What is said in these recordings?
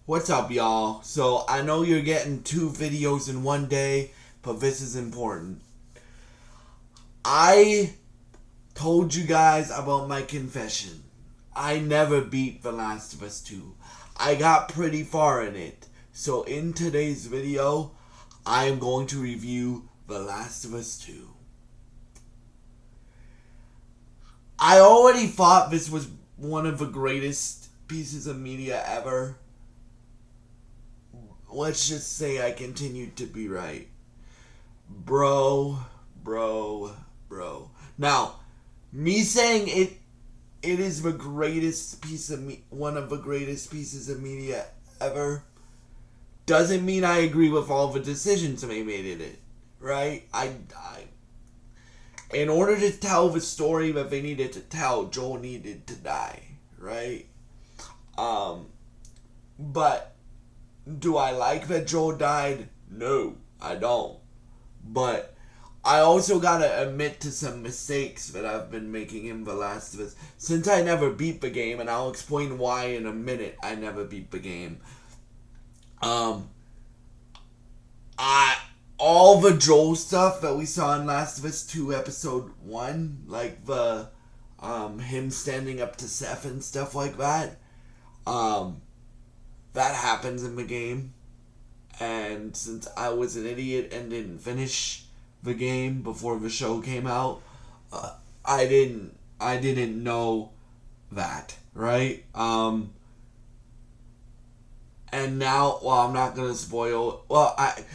What's up, y'all? So, I know you're getting 2 videos in one day, but this is important. I told you guys about my confession. I never beat The Last of Us 2. I got pretty far in it. So, in today's video, I am going to review The Last of Us 2. I already thought this was one of the greatest pieces of media ever. Let's just say I continued to be right. Bro. Now, me saying it is the greatest piece of one of the greatest pieces of media ever doesn't mean I agree with all the decisions they made in it, right? I in order to tell the story that they needed to tell, Joel needed to die, right? But do I like that Joel died? No, I don't. But I also gotta admit to some mistakes that I've been making in The Last of Us. Since I never beat the game, and I'll explain why in a minute I never beat the game. All the Joel stuff that we saw in Last of Us 2 episode 1, like the him standing up to Seth and stuff like that, that happens in the game. And since I was an idiot and didn't finish the game before the show came out, I didn't know that, right? And now, well, I'm not gonna spoil. Well, I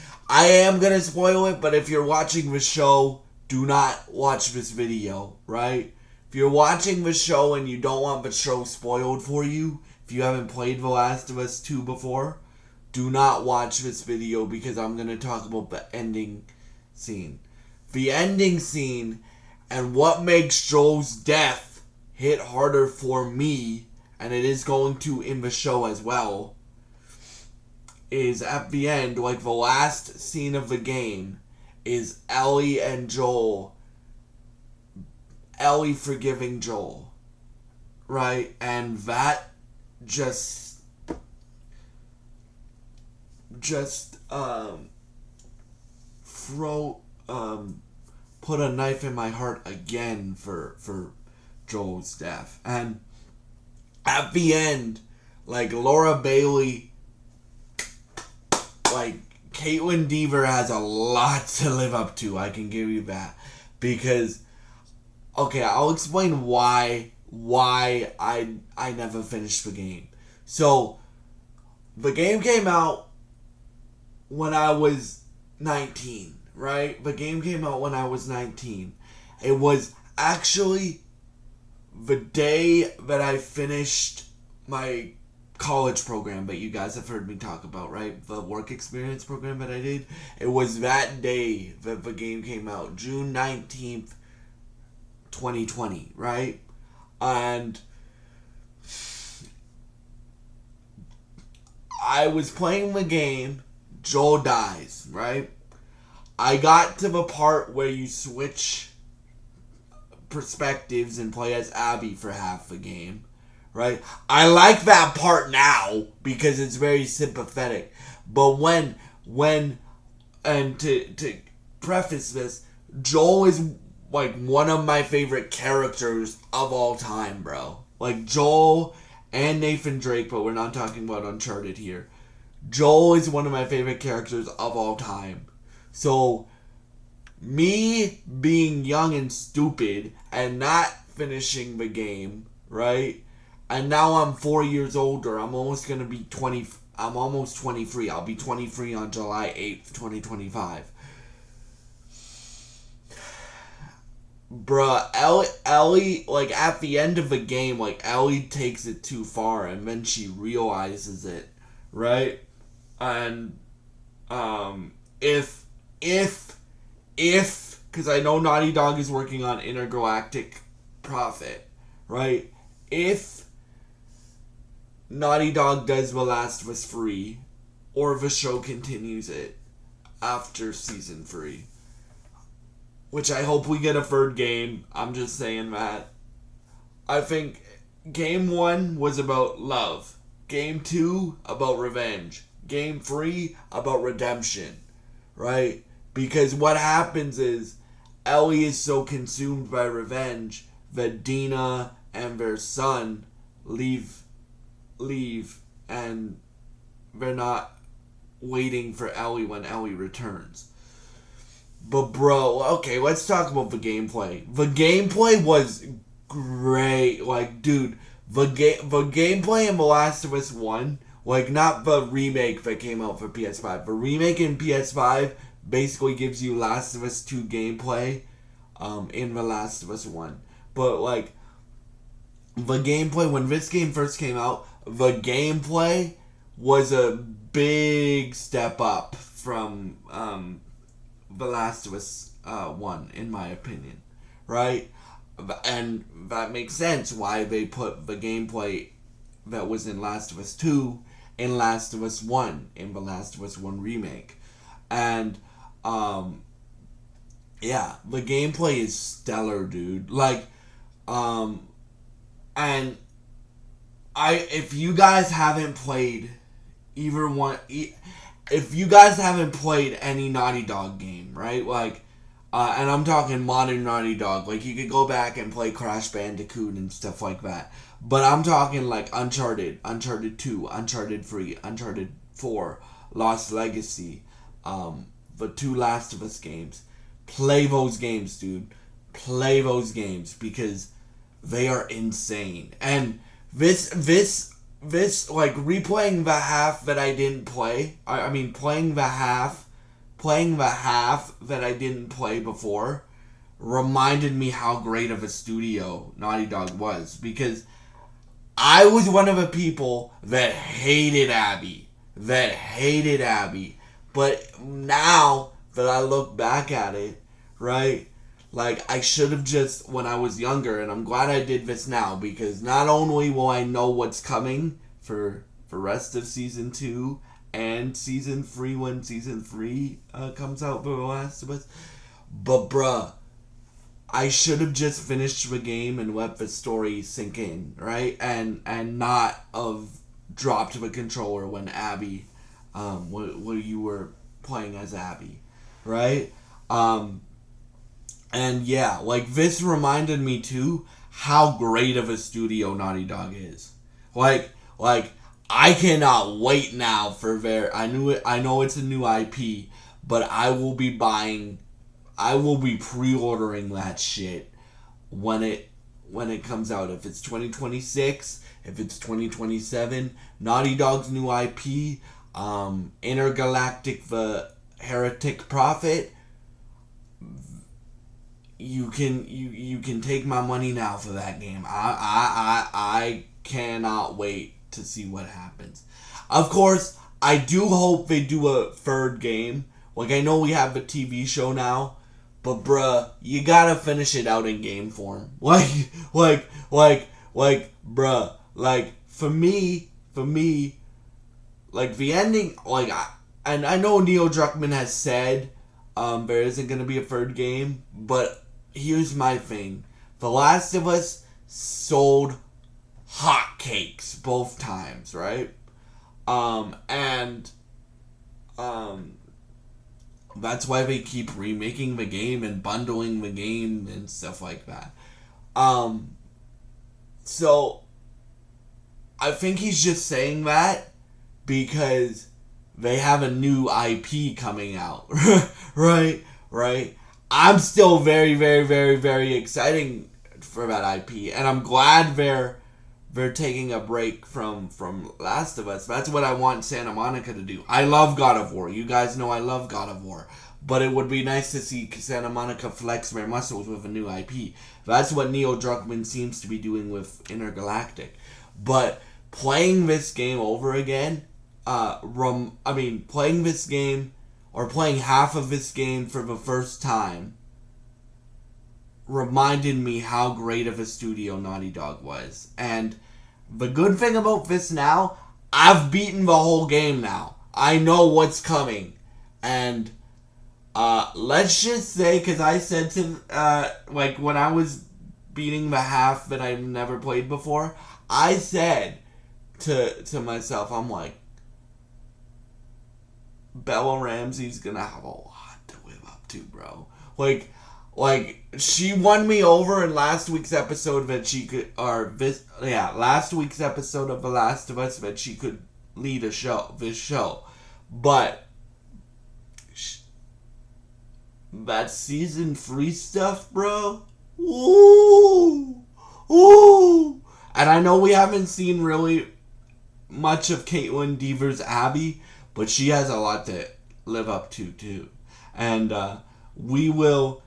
am gonna spoil it, but if you're watching the show, do not watch this video, right? If you're watching the show and you don't want the show spoiled for you, if you haven't played The Last of Us 2 before, do not watch this video because I'm gonna talk about the ending scene. The ending scene and what makes Joel's death hit harder for me, and it is going to in the show as well, is at the end, like the last scene of the game, is Ellie and Joel. Ellie forgiving Joel. Right? And that just put a knife in my heart again for Joel's death. And at the end, like Laura Bailey, like Caitlin Dever has a lot to live up to, I can give you that. Because, okay, I'll explain why I never finished the game. So, the game came out when I was 19, right? The game came out when I was 19. It was actually the day that I finished my college program that you guys have heard me talk about, right? The work experience program that I did. It was that day that the game came out, June 19th, 2020, right? And I was playing the game, Joel dies, right? I got to the part where you switch perspectives and play as Abby for half the game, right? I like that part now because it's very sympathetic. But and to preface this, Joel is like one of my favorite characters of all time, bro. Like Joel and Nathan Drake, but we're not talking about Uncharted here. Joel is one of my favorite characters of all time. So, me being young and stupid and not finishing the game, right? And now I'm 4 years older. I'm almost gonna be 20. I'm almost 23. I'll be 23 on July 8th, 2025. Bruh, Ellie, like, at the end of the game, like, Ellie takes it too far, and then she realizes it, right? And, if, because I know Naughty Dog is working on Intergalactic Prophet, right? If Naughty Dog does The Last of Us free, or the show continues it after season 3, which I hope we get a third game. I'm just saying that. I think game 1 was about love. Game 2 about revenge. Game 3 about redemption. Right? Because what happens is Ellie is so consumed by revenge that Dina and their son leave and they're not waiting for Ellie when Ellie returns. But bro, okay, let's talk about the gameplay. The gameplay was great. Like, dude, the gameplay in The Last of Us 1, like, not the remake that came out for PS5. The remake in PS5 basically gives you Last of Us 2 gameplay in The Last of Us 1. But, like, the gameplay, when this game first came out, the gameplay was a big step up from The Last of Us 1, in my opinion. Right? And that makes sense why they put the gameplay that was in Last of Us 2 in Last of Us 1, in the Last of Us 1 remake. And, yeah, the gameplay is stellar, dude. Like, and if you guys haven't played either one, if you guys haven't played any Naughty Dog game, right? Like, and I'm talking modern Naughty Dog. Like, you could go back and play Crash Bandicoot and stuff like that. But I'm talking like Uncharted, Uncharted 2, Uncharted 3, Uncharted 4, Lost Legacy, the 2 Last of Us games. Play those games, dude. Play those games because they are insane. And this like replaying the half that I didn't play. I mean, playing the half that I didn't play before reminded me how great of a studio Naughty Dog was, because I was one of the people that hated Abby. But now that I look back at it, right? Like, I should have just, when I was younger, and I'm glad I did this now, because not only will I know what's coming for the rest of Season 2 and Season 3 when Season 3 comes out for The Last of Us, but bruh, I should have just finished the game and let the story sink in, right? And not have dropped the controller when Abby, when you were playing as Abby, right? And yeah, like, this reminded me too how great of a studio Naughty Dog is. Like I cannot wait now for I know it's a new IP, but I will be pre-ordering that shit when it comes out. If it's 2026, if it's 2027, Naughty Dog's new IP, Intergalactic the Heretic Prophet, you can take my money now for that game. I cannot wait to see what happens. Of course, I do hope they do a third game. Like, I know we have a TV show now, but bruh, you gotta finish it out in game form. Like, bruh, like, for me, like, the ending, like, and I know Neil Druckmann has said there isn't gonna be a third game, but here's my thing. The Last of Us sold hotcakes both times, right? That's why they keep remaking the game and bundling the game and stuff like that. So I think he's just saying that because they have a new IP coming out, right? I'm still very, very, very, very excited for that IP, and I'm glad they're taking a break from Last of Us. That's what I want Santa Monica to do. I love God of War. You guys know I love God of War. But it would be nice to see Santa Monica flex their muscles with a new IP. That's what Neil Druckmann seems to be doing with Intergalactic. But playing this game over again, playing this game, or playing half of this game for the first time, reminded me how great of a studio Naughty Dog was. And the good thing about this now, I've beaten the whole game now. I know what's coming. And let's just say, because I said to, when I was beating the half that I've never played before, I said to myself, I'm like, Bella Ramsey's gonna have a lot to live up to, bro. Like she won me over in last week's episode that she could, last week's episode of The Last of Us, that she could lead this show, but that season 3 stuff, bro. Ooh, ooh. And I know we haven't seen really much of Caitlin Deaver's Abby, but she has a lot to live up to too. And we will,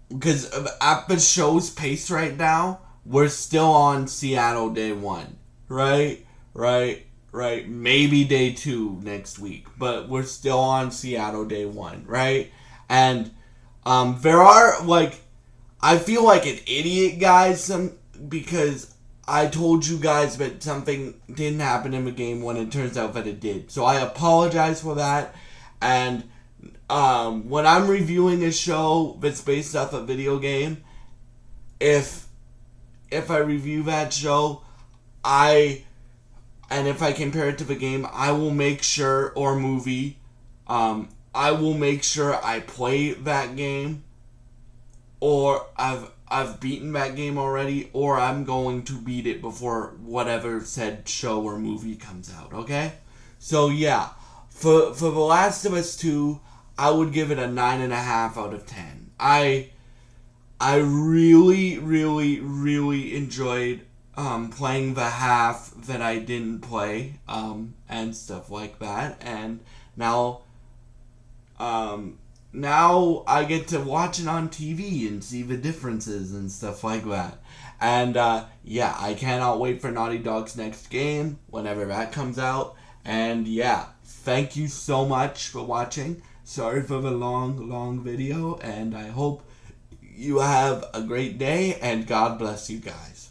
because at the show's pace right now, we're still on Seattle day 1, right? Maybe day 2 next week, but we're still on Seattle day 1, right? And there are, like, I feel like an idiot, guys, because I told you guys that something didn't happen in the game when it turns out that it did. So I apologize for that. And when I'm reviewing a show that's based off a video game, if I review that show, and if I compare it to the game, I will make sure, or movie, I will make sure I play that game, or I've beaten that game already, or I'm going to beat it before whatever said show or movie comes out, okay? So yeah, for The Last of Us 2, I would give it a 9.5 out of 10. I really, really, really enjoyed playing the half that I didn't play, and stuff like that, and now I get to watch it on TV and see the differences and stuff like that. And yeah, I cannot wait for Naughty Dog's next game, whenever that comes out. And yeah, thank you so much for watching. Sorry for the long video, and I hope you have a great day, and God bless you guys.